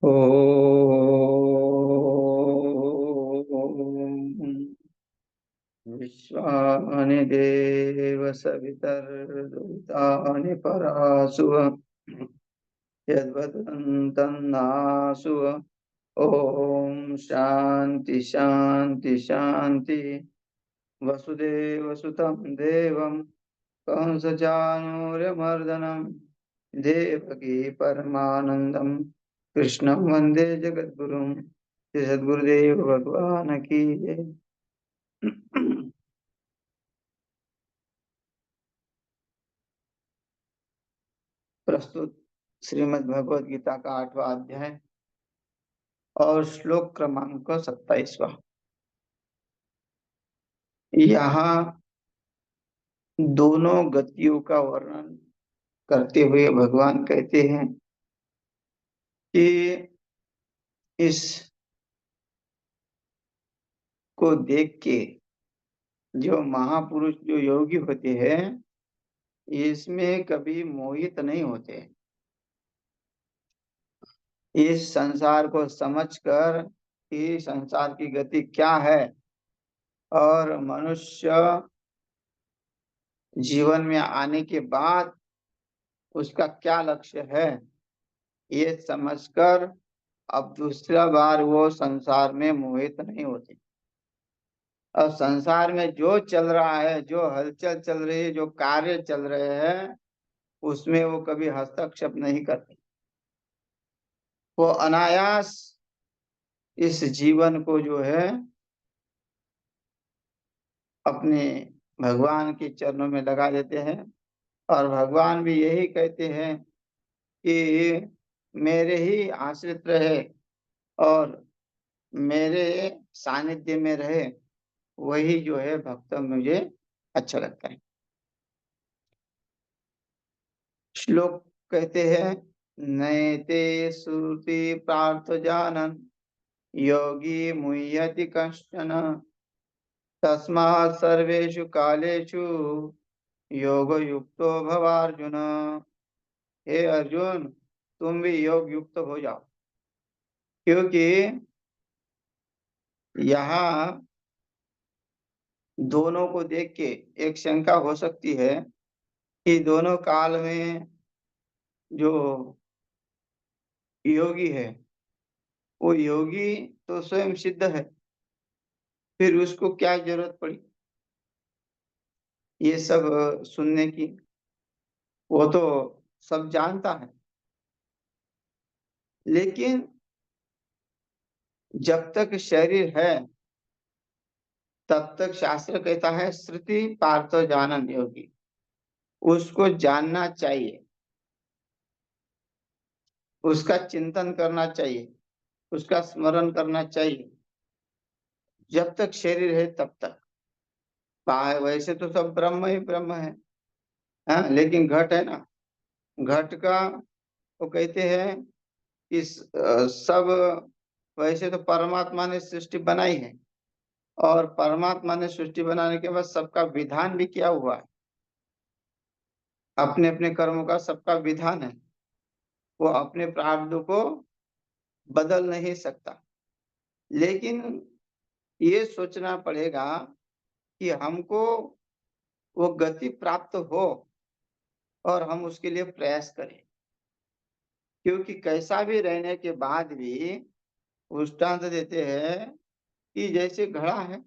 ॐ विश्वानि देव सवितर्दूतानि परासुव यद्वदन्तन्नासुव। ॐ शान्ति शान्ति शान्ति। वसुदेवसुतं देवं कंसचाणूर्यमर्दनं देवकी परमानन्दं कृष्णं वन्दे जगद्गुरुं। श्री सद्गुरुदेव भगवान की जय। प्रस्तुत श्रीमद् भगवद गीता का 8वां अध्याय और श्लोक क्रमांक 27वां। यहाँ दोनों गतियों का वर्णन करते हुए भगवान कहते हैं कि इस को देख के जो महापुरुष जो योगी होते हैं इसमें कभी मोहित नहीं होते। इस संसार को समझकर कि संसार की गति क्या है और मनुष्य जीवन में आने के बाद उसका क्या लक्ष्य है, ये समझकर अब दूसरा बार वो संसार में मोहित नहीं होते। और संसार में जो चल रहा है, जो हलचल चल रही है, जो कार्य चल रहे हैं, उसमें वो कभी हस्तक्षेप नहीं करते। वो अनायास इस जीवन को जो है अपने भगवान के चरणों में लगा देते हैं। और भगवान भी यही कहते हैं कि मेरे ही आश्रित रहे और मेरे सानिध्य में रहे, वही जो है भक्त मुझे अच्छा लगता है। श्लोक कहते हैं, नैते श्रुति पार्थ जानन योगी मुह्यति कश्चन तस्मात् सर्वेषु कालेषु योग युक्तो भवार्जुन। हे अर्जुन, तुम भी योग युक्त हो जाओ, क्योंकि यहाँ दोनों को देख के एक शंका हो सकती है कि दोनों काल में जो योगी है वो योगी तो स्वयं सिद्ध है, फिर उसको क्या जरूरत पड़ी ये सब सुनने की। वो तो सब जानता है, लेकिन जब तक शरीर है तब तक शास्त्र कहता है श्रुति पार्थ जानन योगी, उसको जानना चाहिए, उसका चिंतन करना चाहिए, उसका स्मरण करना चाहिए जब तक शरीर है तब तक। वैसे तो सब ब्रह्म ही ब्रह्म है, हाँ? लेकिन घट है ना, घट का वो कहते हैं कि सब, वैसे तो परमात्मा ने सृष्टि बनाई है और परमात्मा ने सृष्टि बनाने के बाद सबका विधान भी किया हुआ है, अपने अपने कर्मों का सबका विधान है। वो अपने प्रारब्ध को बदल नहीं सकता, लेकिन ये सोचना पड़ेगा कि हमको वो गति प्राप्त हो और हम उसके लिए प्रयास करें। क्योंकि कैसा भी रहने के बाद भी दृष्टांत देते हैं कि जैसे घड़ा है,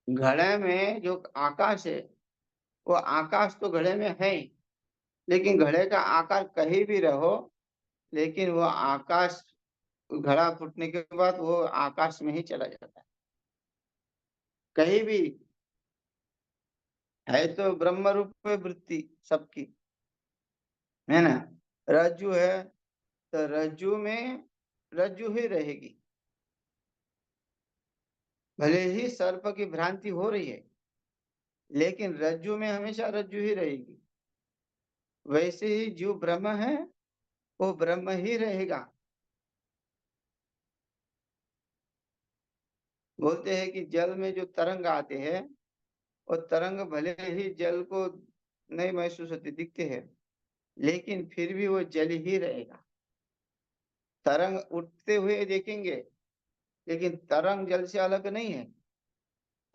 घड़े में जो आकाश है वो आकाश तो घड़े में है ही, लेकिन घड़े का आकार कहीं भी रहो, लेकिन वो आकाश, घड़ा फूटने के बाद वो आकाश में ही चला जाता है। कहीं भी है तो ब्रह्म रूप में वृत्ति सबकी, है ना। रज्जु है तो रज्जु में रज्जु ही रहेगी, भले ही सर्प की भ्रांति हो रही है लेकिन रज्जु में हमेशा रज्जु ही रहेगी। वैसे ही जो ब्रह्म है वो ब्रह्म ही रहेगा। बोलते हैं कि जल में जो तरंग आते हैं वो तरंग भले ही जल को नहीं महसूस होते, दिखते हैं, लेकिन फिर भी वो जल ही रहेगा। तरंग उठते हुए देखेंगे, लेकिन तरंग जल से अलग नहीं है।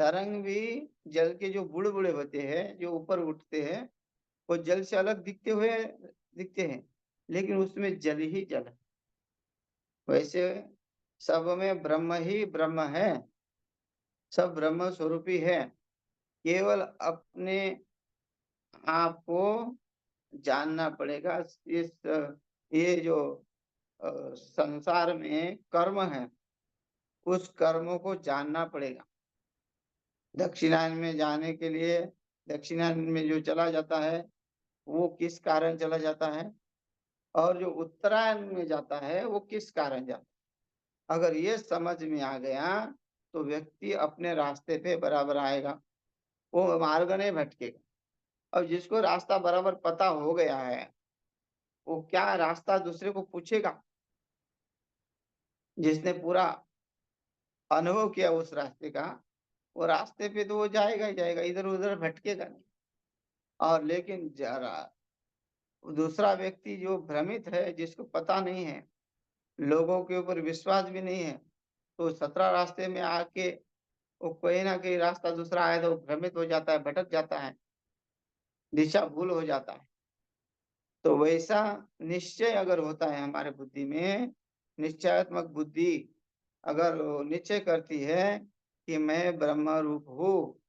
तरंग भी जल के जो बुड़बुड़े होते हैं, जो ऊपर उठते हैं, वो जल से अलग दिखते हैं, लेकिन उसमें जल ही जल है। वैसे सब में ब्रह्म ही ब्रह्म है, सब ब्रह्म स्वरूपी है। केवल अपने आप को जानना पड़ेगा। इस ये जो संसार में कर्म है, उस कर्मों को जानना पड़ेगा। दक्षिणायन में जाने के लिए, दक्षिणायन में जो चला जाता है वो किस कारण चला जाता है, और जो उत्तरायण में जाता है वो किस कारण जाता है। अगर ये समझ में आ गया तो व्यक्ति अपने रास्ते पे बराबर आएगा, वो मार्ग नहीं भटकेगा। और जिसको रास्ता बराबर पता हो गया है, वो क्या रास्ता दूसरे को पूछेगा? जिसने पूरा अनुभव किया उस रास्ते का, वो रास्ते पे तो वो जाएगा ही जाएगा, इधर उधर भटकेगा नहीं। और लेकिन जरा दूसरा व्यक्ति जो भ्रमित है, जिसको पता नहीं है, लोगों के ऊपर विश्वास भी नहीं है, तो 17 रास्ते में आके वो कहीं ना कहीं रास्ता दूसरा आया तो भ्रमित हो जाता है, भटक जाता है, दिशा भूल हो जाता है। तो वैसा निश्चय अगर होता है हमारे बुद्धि में, निश्चयात्मक बुद्धि अगर वो निश्चय करती है कि मैं ब्रह्म रूप हूँ,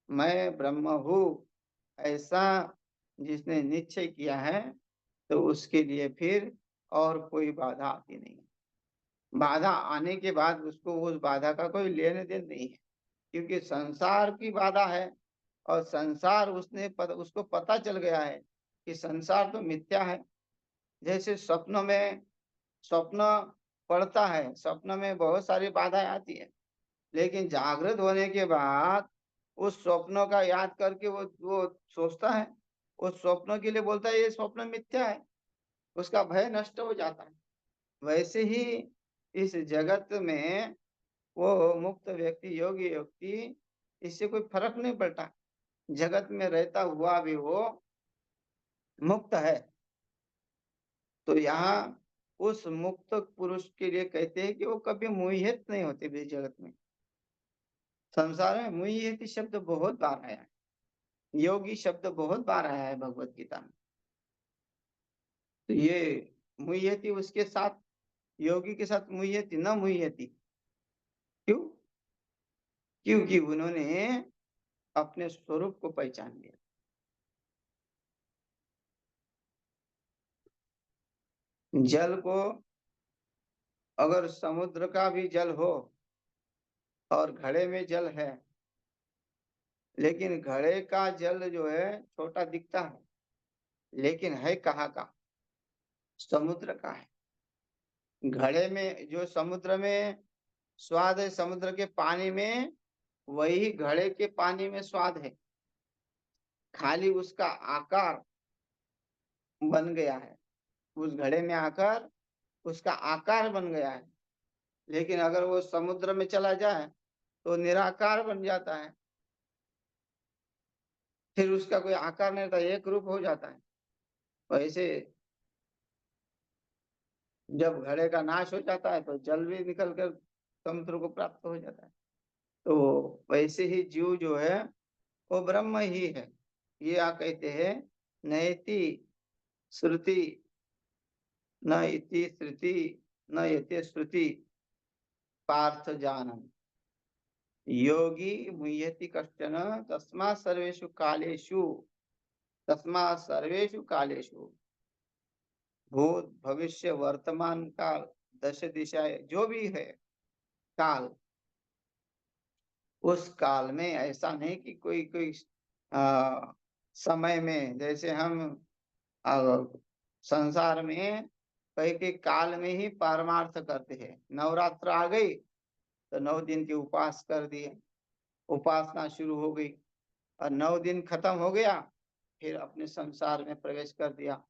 मैं ब्रह्म हूँ, ऐसा जिसने निश्चय किया है, तो उसके लिए फिर और कोई बाधा आती नहीं है। बाधा आने के बाद उसको उस बाधा का कोई लेने देन नहीं है, क्योंकि संसार की बाधा है। और संसार उसको पता चल गया है कि संसार तो मिथ्या है। जैसे स्वप्न में, स्वप्न पड़ता है, स्वप्न में बहुत सारी बाधाएं आती है, लेकिन जागृत होने के बाद उस स्वप्नों का याद करके वो सोचता है, उस स्वप्नों के लिए बोलता है ये स्वप्न मिथ्या है, उसका भय नष्ट हो जाता है। वैसे ही इस जगत में वो मुक्त व्यक्ति, योगी व्यक्ति, इससे कोई फर्क नहीं पड़ता, जगत में रहता हुआ भी वो मुक्त है। तो यहाँ उस मुक्त पुरुष के लिए कहते हैं कि वो कभी मोहित नहीं होते भी जगत में। संसार में मोहित शब्द बहुत बार आया है, योगी शब्द बहुत बार आया है भगवत गीता में। तो ये मुह्यति उसके साथ, योगी के साथ मुह्यति न मुह्यति। क्यों? क्योंकि उन्होंने अपने स्वरूप को पहचान लिया। जल को, अगर समुद्र का भी जल हो और घड़े में जल है, लेकिन घड़े का जल जो है छोटा दिखता है, लेकिन है कहाँ का? समुद्र का है। घड़े में जो समुद्र में स्वाद है, समुद्र के पानी में, वही घड़े के पानी में स्वाद है, खाली उसका आकार बन गया है। उस घड़े में आकर उसका आकार बन गया है, लेकिन अगर वो समुद्र में चला जाए तो निराकार बन जाता है, फिर उसका कोई आकार नहीं रहता, एक रूप हो जाता है। वैसे जब घड़े का नाश हो जाता है तो जल भी निकल कर समुद्र को प्राप्त हो जाता है। तो वैसे ही जीव जो है वो ब्रह्म ही है। ये आप कहते हैं नयति श्रुति, न इति श्रुति, न यति श्रुति, पार्थ जानम योगी मुह्यति कश्चन तस्मात् सर्वेषु कालेषु, तस्मात् सर्वेषु कालेषु भूत भविष्य वर्तमान काल, दश दिशाएं जो भी है काल, उस काल में ऐसा नहीं कि कोई कोई आ, समय में, जैसे हम आ, संसार में कई कई काल में ही पारमार्थ करते हैं। नवरात्र आ गई तो 9 दिन के उपवास कर दिए, उपासना शुरू हो गई, और 9 दिन खत्म हो गया, फिर अपने संसार में प्रवेश कर दिया।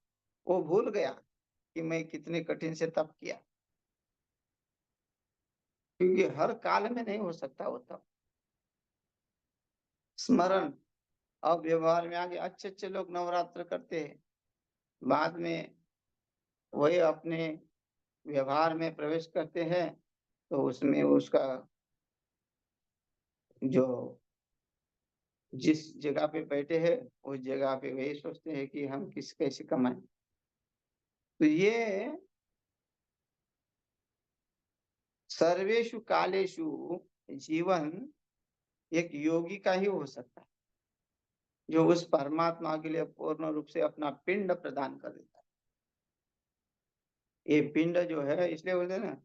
वो भूल गया कि मैं कितने कठिन से तप किया, क्योंकि हर काल में नहीं हो सकता वो तप। स्मरण, अब व्यवहार में आगे अच्छे अच्छे लोग नवरात्र करते हैं, बाद में वही अपने व्यवहार में प्रवेश करते हैं, तो उसमें उसका जो जिस जगह पे बैठे हैं उस जगह पे वही सोचते हैं कि हम किस कैसे कमाएं। तो ये सर्वेषु कालेषु जीवन एक योगी का ही हो सकता है, जो उस परमात्मा के लिए पूर्ण रूप से अपना पिंड प्रदान कर देता है। ये पिंड जो है, इसलिए बोलते हैं ना,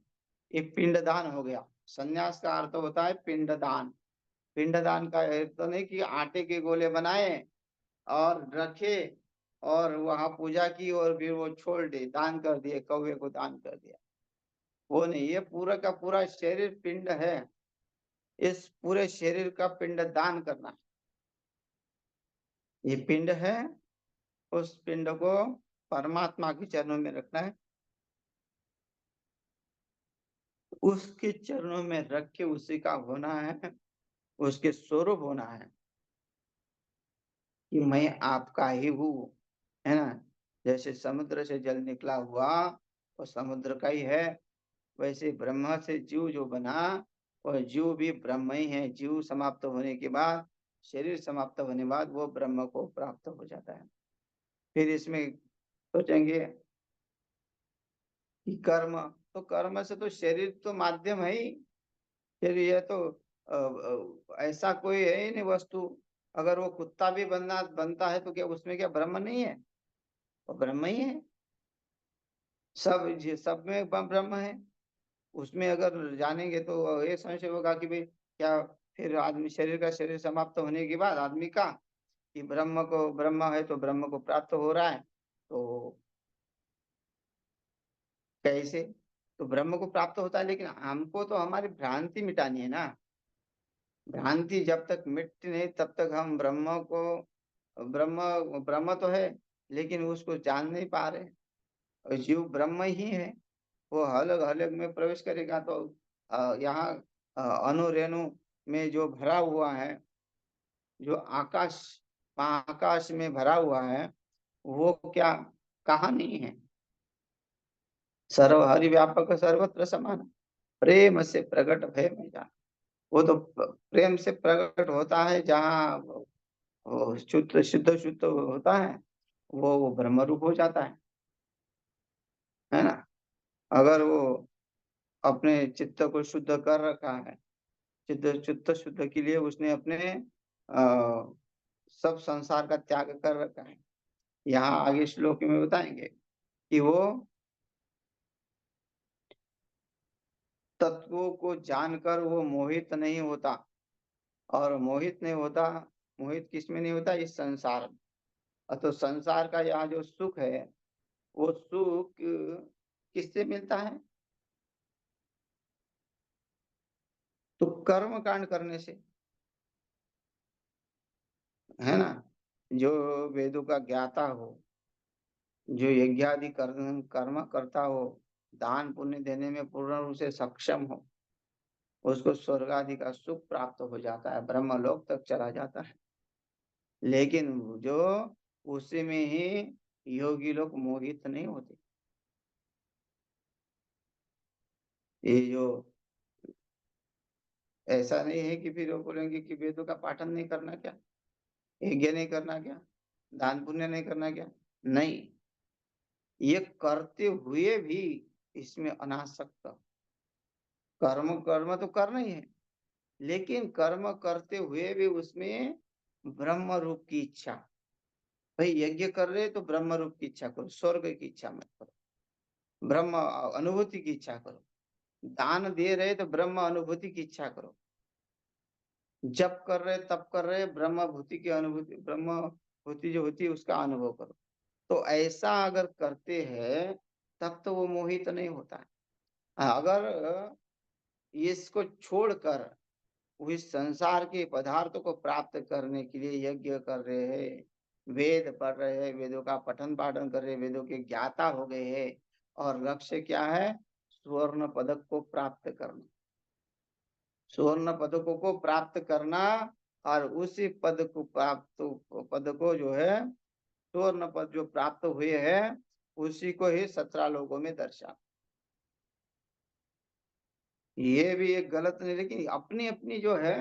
ये पिंडदान हो गया। संन्यास का अर्थ होता है पिंडदान। पिंडदान का अर्थ तो नहीं कि आटे के गोले बनाए और रखे और वहां पूजा की और फिर वो छोड़ दे, दान कर दिए, कौवे को दान कर दिया, वो नहीं। ये पूरा का पूरा शरीर पिंड है, इस पूरे शरीर का पिंड दान करना है। ये पिंड है, उस पिंड को परमात्मा के चरणों में रखना है, उसके चरणों में रख के उसी का होना है, उसके स्वरूप होना है कि मैं आपका ही हूँ, है ना। जैसे समुद्र से जल निकला हुआ वो समुद्र का ही है, वैसे ब्रह्म से जीव जो बना और जीव भी ब्रह्म ही है। जीव समाप्त होने के बाद, शरीर समाप्त होने के बाद वो ब्रह्म को प्राप्त हो जाता है। फिर इसमें सोचेंगे कि कर्म, तो कर्म से तो शरीर तो माध्यम है ही। फिर ये तो ऐसा कोई है ही नहीं वस्तु। अगर वो कुत्ता भी बनता है तो क्या उसमें क्या ब्रह्म नहीं है? वो ब्रह्म ही है। सब में ब्रह्म है। उसमें अगर जानेंगे तो ये संशय होगा कि भाई क्या फिर आदमी शरीर का शरीर समाप्त होने के बाद आदमी का कि ब्रह्म है तो ब्रह्म को प्राप्त हो रहा है, तो कैसे? तो ब्रह्म को प्राप्त होता है, लेकिन हमको तो हमारी भ्रांति मिटानी है ना। भ्रांति जब तक मिटती नहीं तब तक हम ब्रह्म ब्रह्म तो है लेकिन उसको जान नहीं पा रहे। और जीव ब्रह्म ही है। वो अलग अलग में प्रवेश करेगा तो यहाँ अणु रेणु में जो भरा हुआ है, जो आकाश आकाश में भरा हुआ है, वो क्या कहाँ नहीं है? सर्व हरि व्यापक सर्वत्र समान, प्रेम से प्रकट भय में जान। वो तो प्रेम से प्रकट होता है जहाँ वो शुद्ध शुद्ध शुद्ध होता है, वो ब्रह्म रूप हो जाता है ना। अगर वो अपने चित्त को शुद्ध कर रखा है, चित्त चित्त शुद्ध के लिए उसने अपने सब संसार का त्याग कर रखा है। यहाँ आगे श्लोक में बताएंगे कि वो तत्वों को जानकर वो मोहित नहीं होता। और मोहित नहीं होता, मोहित किसमें नहीं होता? इस संसार में। तो संसार का यहाँ जो सुख है, वो सुख किससे मिलता है? तो कर्म कांड करने से, है ना। जो वेदों का ज्ञाता हो, जो यज्ञादि कर्म करता हो, दान पुण्य देने में पूर्ण रूप से सक्षम हो, उसको स्वर्ग आदि का सुख प्राप्त हो जाता है, ब्रह्मलोक तक चला जाता है। लेकिन जो उसी में ही योगी लोग मोहित नहीं होते। ये जो ऐसा नहीं है कि फिर वो बोलेंगे कि वेदों का पाठन नहीं करना क्या, यज्ञ नहीं करना क्या, दान पुण्य नहीं करना क्या? नहीं, ये करते हुए भी इसमें अनासक्त। कर्म कर्म तो करना ही है, लेकिन कर्म करते हुए भी उसमें ब्रह्म रूप की इच्छा। भाई यज्ञ कर रहे तो ब्रह्म रूप की इच्छा करो, स्वर्ग की इच्छा मत करो, ब्रह्म अनुभूति की इच्छा करो। दान दे रहे तो ब्रह्म अनुभूति की इच्छा करो। जब कर रहे तब कर रहे ब्रह्म भूति की अनुभूति, ब्रह्म भूति जो होती है उसका अनुभव करो। तो ऐसा अगर करते हैं तब तो वो मोहित नहीं होता है। अगर इसको छोड़कर इस संसार के पदार्थों को प्राप्त करने के लिए यज्ञ कर रहे हैं, वेद पढ़ रहे हैं, वेदों का पठन पाठन कर रहे हैं, वेदों के ज्ञाता हो गए हैं, और लक्ष्य क्या है? स्वर्ण पदक को प्राप्त करना, स्वर्ण पदकों को प्राप्त करना। और उसी पद को जो है स्वर्ण पद जो प्राप्त हुए हैं उसी को ही 17 लोगों में दर्शा। ये भी एक गलत नहीं, लेकिन अपनी अपनी जो है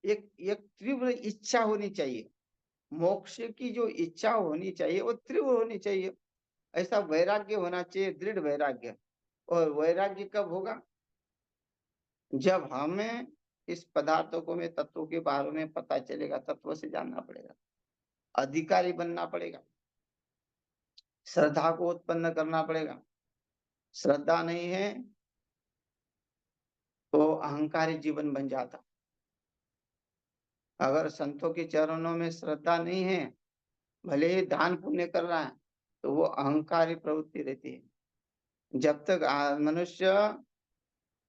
एक एक तीव्र इच्छा होनी चाहिए। मोक्ष की जो इच्छा होनी चाहिए वो तीव्र होनी चाहिए। ऐसा वैराग्य होना चाहिए, दृढ़ वैराग्य। और वैराग्य कब होगा? जब हमें इस पदार्थों को में तत्वों के बारे में पता चलेगा, तत्व से जानना पड़ेगा, अधिकारी बनना पड़ेगा, श्रद्धा को उत्पन्न करना पड़ेगा। श्रद्धा नहीं है तो अहंकारी जीवन बन जाता। अगर संतों के चरणों में श्रद्धा नहीं है, भले ही दान पुण्य कर रहा है, तो वो अहंकारी प्रवृत्ति रहती है। जब तक मनुष्य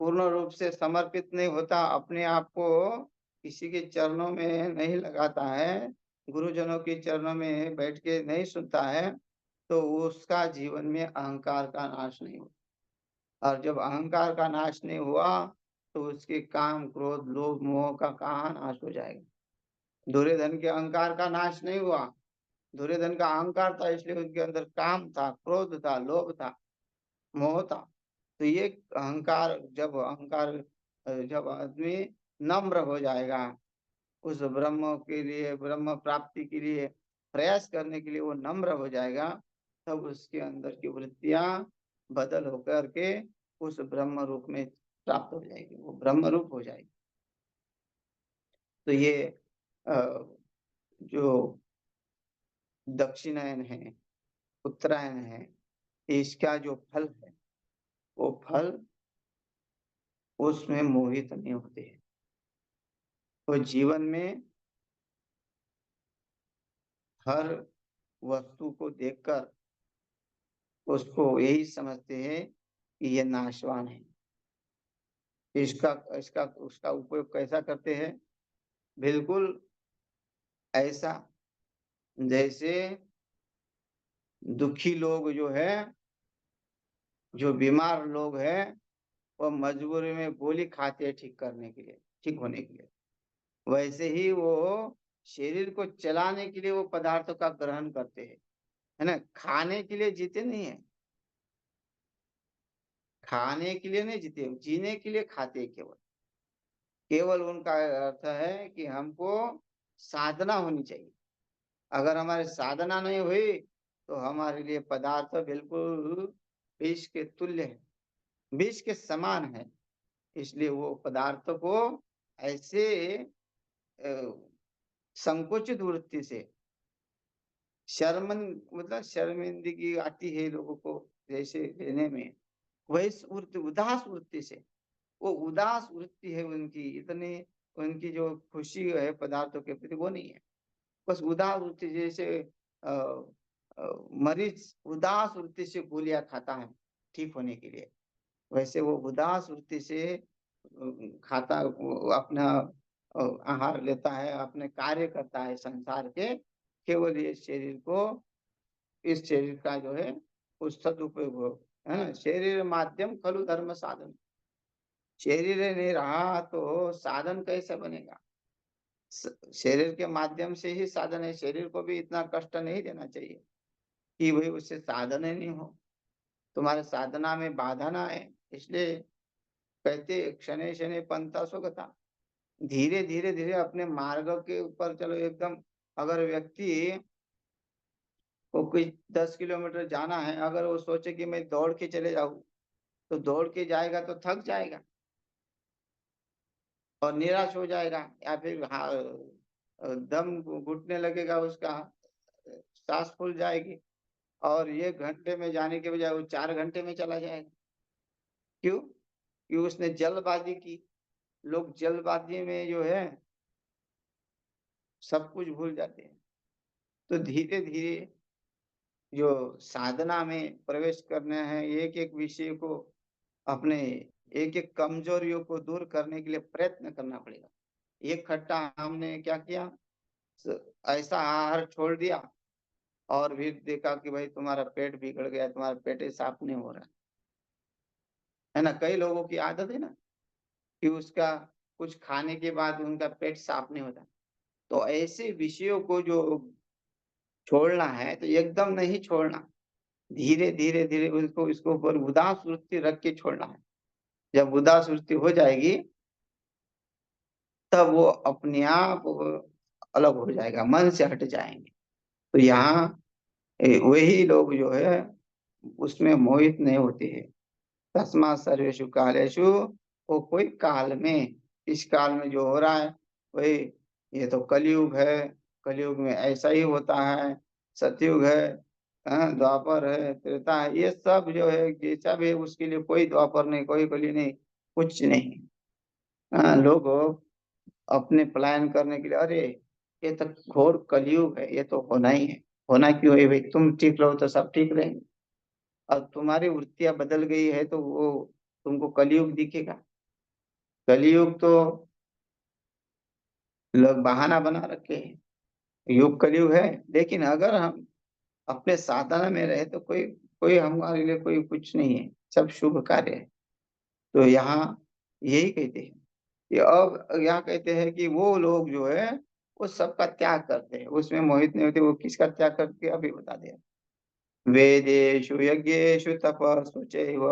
पूर्ण रूप से समर्पित नहीं होता, अपने आप को किसी के चरणों में नहीं लगाता है, गुरुजनों के चरणों में बैठ के नहीं सुनता है, तो उसका जीवन में अहंकार का नाश नहीं होता। और जब अहंकार का नाश नहीं हुआ तो उसके काम, क्रोध, लोभ, मोह का कहाँ नाश हो जाएगा। दुर्योधन के अहंकार का नाश नहीं हुआ। दुर्योधन का अहंकार था, इसलिए उनके अंदर काम था, क्रोध था, लोभ था, मोह था। तो ये अहंकार, जब आदमी नम्र हो जाएगा, उस ब्रह्म के लिए, ब्रह्म प्राप्ति के लिए प्रयास करने के लिए वो नम्र हो जाएगा, तब उसके अंदर की वृत्तियां बदल होकर के उस ब्रह्म रूप में प्राप्त हो जाएगी, वो ब्रह्म रूप हो जाएगी। तो ये जो दक्षिणायन है, उत्तरायण है, इसका जो फल है, वो फल उसमें मोहित नहीं होते हैं। तो जीवन में हर वस्तु को देखकर उसको यही समझते हैं कि ये नाशवान है। इसका इसका उसका उपयोग कैसा करते हैं? बिल्कुल ऐसा जैसे दुखी लोग जो है, जो बीमार लोग हैं, वो मजबूरी में गोली खाते हैं ठीक करने के लिए, ठीक होने के लिए। वैसे ही वो शरीर को चलाने के लिए वो पदार्थों का ग्रहण करते हैं, है ना। खाने के लिए जीते नहीं है, खाने के लिए नहीं जीते, जीने के लिए खाते हैं। केवल केवल उनका अर्थ है कि हमको साधना होनी चाहिए। अगर हमारी साधना नहीं हुई तो हमारे लिए पदार्थ बिल्कुल विष के तुल्य है, विष के समान है। इसलिए वो पदार्थ को ऐसे संकुचित वृत्ति से, शर्मन मतलब शर्मिंदगी आती है लोगों को जैसे लेने में, वैसे वृत्ति, उदास वृत्ति से, वो उदास वृत्ति है उनकी, इतनी उनकी जो खुशी है पदार्थों के प्रति वो नहीं है। बस उदास वृत्ति, जैसे अ, मरीज उदास वृत्ति से गोलियां खाता है ठीक होने के लिए, वैसे वो उदास वृत्ति से खाता, वो अपना आहार लेता है, अपने कार्य करता है संसार के, केवल ये शरीर को, इस शरीर का जो है उस सदुपयोग हो, है ना। शरीर माध्यम खलु धर्म साधन, शरीर नहीं रहा तो साधन कैसे बनेगा? शरीर के माध्यम से ही साधन है। शरीर को भी इतना कष्ट नहीं देना चाहिए कि भाई उससे साधन ही नहीं हो, तुम्हारे साधना में बाधा ना आए। इसलिए कहते क्षणे क्षणे पंथा सुगता, धीरे धीरे धीरे अपने मार्ग के ऊपर चलो एकदम। अगर व्यक्ति को कोई 10 किलोमीटर जाना है, अगर वो सोचे कि मैं दौड़ के चले जाऊं, तो दौड़ के जाएगा तो थक जाएगा और निराश हो जाएगा, या फिर दम घुटने लगेगा उसका, सांस फूल जाएगी, और ये घंटे में जाने के बजाय वो 4 घंटे में चला जाएगा। क्यों? कि उसने जल्दबाजी की। लोग जल्दबाजी में जो है सब कुछ भूल जाते हैं। तो धीरे धीरे जो साधना में प्रवेश करना है, एक एक विषय को, अपने एक एक कमजोरियों को दूर करने के लिए प्रयत्न करना पड़ेगा। एक खट्टा हमने क्या किया, ऐसा आहार छोड़ दिया और फिर देखा कि भाई तुम्हारा पेट बिगड़ गया, तुम्हारा पेट साफ नहीं हो रहा है ना। कई लोगों की आदत है ना कि उसका कुछ खाने के बाद उनका पेट साफ नहीं होता। तो ऐसे विषयों को जो छोड़ना है तो एकदम नहीं छोड़ना, धीरे धीरे धीरे उसको इसको ऊपर उदास वृत्ति रख के छोड़ना है। जब उदास वृत्ति हो जाएगी तब वो अपने आप अलग हो जाएगा, मन से हट जाएंगे। तो यहाँ वही लोग जो है उसमें मोहित नहीं होते हैं। तस्मात् सर्वेषु कालेषु, वो कोई काल में, इस काल में जो हो रहा है वही, ये तो कलयुग है, कलयुग में ऐसा ही होता है, सतयुग है, द्वापर है, त्रेता है, ये सब जो है जैसा भी है उसके लिए कोई द्वापर नहीं, कोई कली नहीं, कुछ नहीं। लोग अपने पलायन करने के लिए, अरे ये तो घोर कलयुग है, ये तो होना ही है। होना क्यों है भाई, तुम ठीक रहो तो सब ठीक रहेंगे। और तुम्हारी वृत्तियां बदल गई है तो वो तुमको कलयुग दिखेगा। कलयुग तो लोग बहाना बना रखे हैं, युग कलयुग है। लेकिन अगर हम अपने साधना में रहे तो कोई कोई हमारे लिए कोई कुछ नहीं है, सब शुभ कार्य है। तो यहाँ यही कहते हैं कि अब यहाँ कहते हैं कि वो लोग जो है वो सबका त्याग करते हैं, उसमें मोहित नहीं होते। वो किसका त्याग करते हैं अभी बता दिया। वेदेषु यज्ञेषु तपस्सु चैव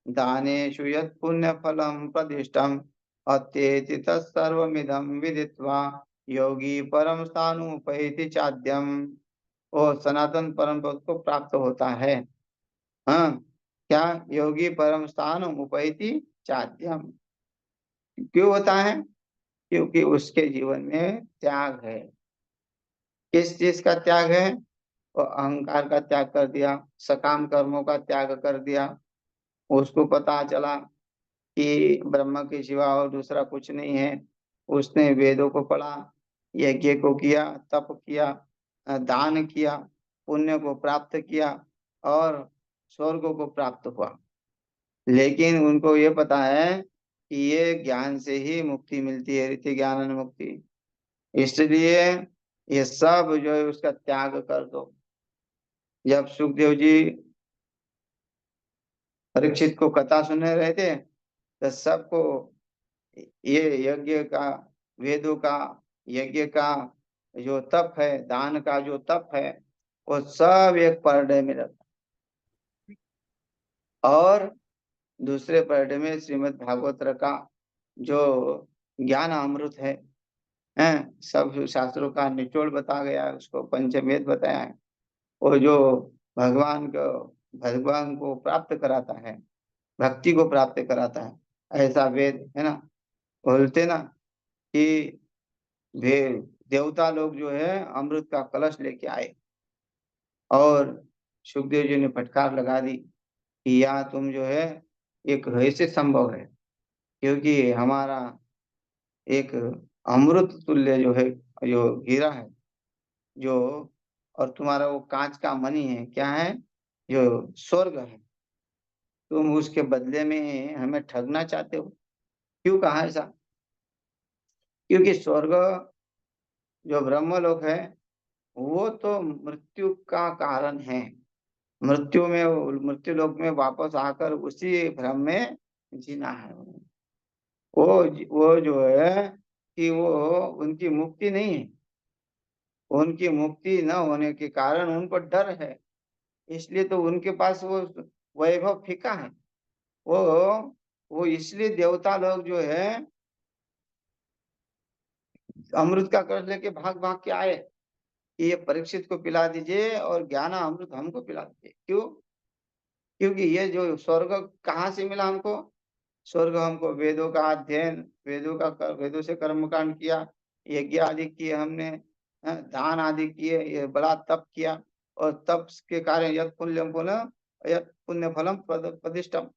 दानेषु यत् पुण्यफलं प्रतिष्ठम् अत्येति तत्सर्वमिदं विदित्वा योगी परम स्थानुपैति चाद्यम। वो सनातन परम पद को प्राप्त होता है। हाँ, क्या? योगी परम स्थान उपैति चाद्यम। क्यों होता है? क्योंकि उसके जीवन में त्याग है। किस चीज का त्याग है? वो अहंकार का त्याग कर दिया, सकाम कर्मों का त्याग कर दिया। उसको पता चला कि ब्रह्म के सिवा और दूसरा कुछ नहीं है। उसने वेदों को पढ़ा, यज्ञ को किया, तप किया, दान किया, पुण्य को प्राप्त किया और स्वर्ग को प्राप्त हुआ। लेकिन उनको ये पता है कि ये ज्ञान से ही मुक्ति मिलती है, रीति ज्ञान मुक्ति। इसलिए ये सब जो है उसका त्याग कर दो। जब सुखदेव जी परीक्षित को कथा सुन रहे थे तो सबको ये यज्ञ का, वेदों का, यज्ञ का जो तप है, दान का जो तप है, वो सब एक परडे में रहता है। और दूसरे परडे में श्रीमद् भागवत का जो ज्ञान अमृत है, सब शास्त्रों का निचोड़ बता गया है, उसको पंचवेद बताया है। और जो भगवान को प्राप्त कराता है, भक्ति को प्राप्त कराता है, ऐसा वेद है ना। बोलते ना कि देवता लोग जो है अमृत का कलश लेके आए और सुखदेव जी ने फटकार लगा दी कि या तुम जो है एक कैसे संभव है, क्योंकि हमारा एक अमृत तुल्य जो है, जो हीरा है, जो, और तुम्हारा वो कांच का मणि है, क्या है? जो स्वर्ग है, तुम उसके बदले में हमें ठगना चाहते हो। क्यों कहा ऐसा? क्योंकि स्वर्ग जो ब्रह्मलोक है वो तो मृत्यु का कारण है। मृत्यु में, मृत्यु लोक में वापस आकर उसी भ्रम में जीना है। वो वो जो है कि वो उनकी मुक्ति नहीं है। उनकी मुक्ति न होने के कारण उनको डर है, इसलिए तो उनके पास वो वैभव फीका है। वो वो इसलिए देवता लोग जो है अमृत का कलश लेके भाग भाग के आए कि ये परीक्षित को पिला दीजिए और ज्ञान अमृत हमको पिला दीजिए। क्यों? क्योंकि ये जो स्वर्ग कहाँ से मिला हमको? स्वर्ग हमको वेदों का अध्ययन, वेदों से कर्मकांड किया, यज्ञ आदि किए हमने, दान आदि किए, ये बड़ा तप किया। और तप के कारण यत् पुण्य फलम प्रतिष्ठम,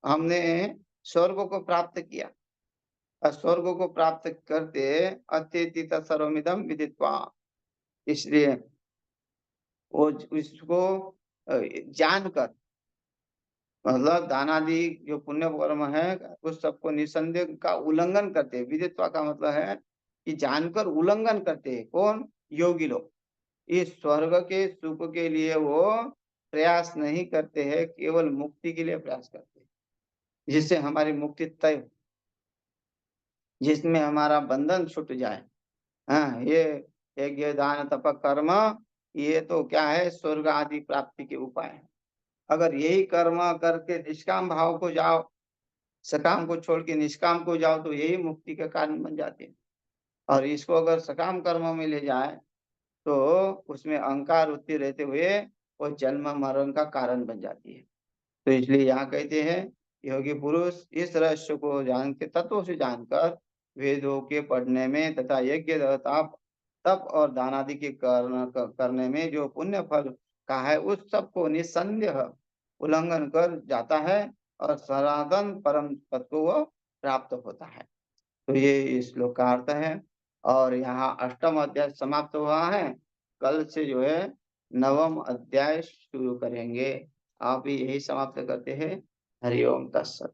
हमने स्वर्ग को प्राप्त किया। और स्वर्ग को प्राप्त करते अत्यति सर्वमिदम विदित्वा, इसलिए वो इसको जानकर, मतलब दानादि जो पुण्य कर्म है उस सबको निसंदेह का उल्लंघन करते हैं। विदित्वा का मतलब है कि जानकर उल्लंघन करते हैं। कौन? योगी लोग। इस स्वर्ग के सुख के लिए वो प्रयास नहीं करते हैं, केवल मुक्ति के लिए प्रयास करते हैं, जिससे हमारी मुक्ति तय हो, जिसमें हमारा बंधन छूट जाए। हाँ, ये यज्ञ दान तप कर्म, ये तो क्या है, स्वर्ग आदि प्राप्ति के उपाय है। अगर यही कर्म करके निष्काम भाव को जाओ, सकाम को छोड़ के निष्काम को जाओ, तो यही मुक्ति का कारण बन जाते हैं। और इसको अगर सकाम कर्म में ले जाए तो उसमें अहंकार वृत्ति रहते हुए वो जन्म मरण का कारण बन जाती है। तो इसलिए यहाँ कहते हैं, योगी पुरुष इस रहस्य को जान के, तत्वों से जानकर, वेदों के पढ़ने में तथा यज्ञ तप तप और दान आदि के करने में जो पुण्य फल का है, उस सब को निस्संदेह उल्लंघन कर जाता है और सनातन परम पद को वो प्राप्त होता है। तो ये इस श्लोक का अर्थ है। और यहाँ अष्टम अध्याय समाप्त हुआ है। कल से जो है नवम अध्याय शुरू करेंगे। आप भी यही समाप्त करते हैं। हरि ओम तत्सत।